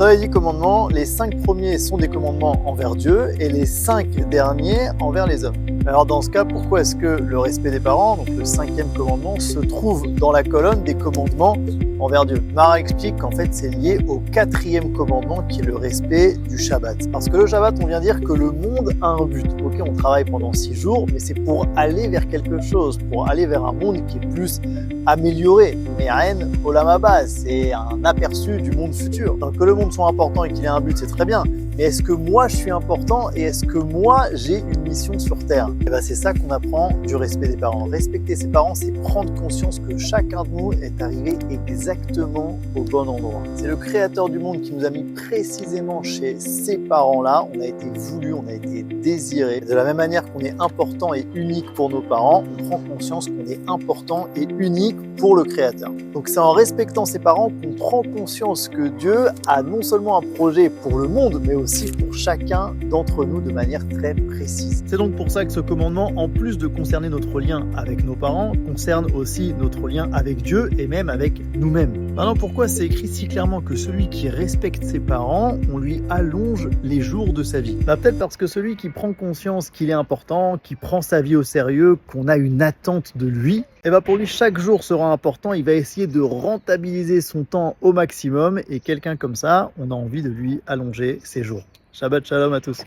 Dans les 10 commandements, les 5 premiers sont des commandements envers Dieu et les 5 derniers envers les hommes. Alors dans ce cas, pourquoi est-ce que le respect des parents, donc le 5e commandement, se trouve dans la colonne des commandements envers Dieu? Mara explique qu'en fait c'est lié au 4e commandement qui est le respect du Shabbat. Parce que le Shabbat, on vient dire que le monde a un but. Ok, on travaille pendant 6 jours, mais c'est pour aller vers quelque chose, pour aller vers un monde qui est plus amélioré. Me'ahen olam haba, c'est un aperçu du monde futur. Donc que le monde soit important et qu'il ait un but, c'est très bien. Mais est-ce que moi je suis important et est-ce que moi j'ai une mission sur Terre? Et ben c'est ça qu'on apprend du respect des parents. Respecter ses parents, c'est prendre conscience que chacun de nous est arrivé exactement au bon endroit. C'est le Créateur du monde qui nous a mis précisément chez ces parents-là. On a été voulu, on a été désiré. De la même manière qu'on est important et unique pour nos parents, on prend conscience qu'on est important et unique pour le Créateur. Donc c'est en respectant ses parents qu'on prend conscience que Dieu a non seulement un projet pour le monde, mais aussi pour chacun d'entre nous de manière très précise. C'est donc pour ça que ce commandement, en plus de concerner notre lien avec nos parents, concerne aussi notre lien avec Dieu et même avec nous-mêmes. Maintenant, pourquoi c'est écrit si clairement que celui qui respecte ses parents, on lui allonge les jours de sa vie? Peut-être parce que celui qui prend conscience qu'il est important, qui prend sa vie au sérieux, qu'on a une attente de lui, et pour lui chaque jour sera important, il va essayer de rentabiliser son temps au maximum et quelqu'un comme ça, on a envie de lui allonger ses jours. Shabbat shalom à tous.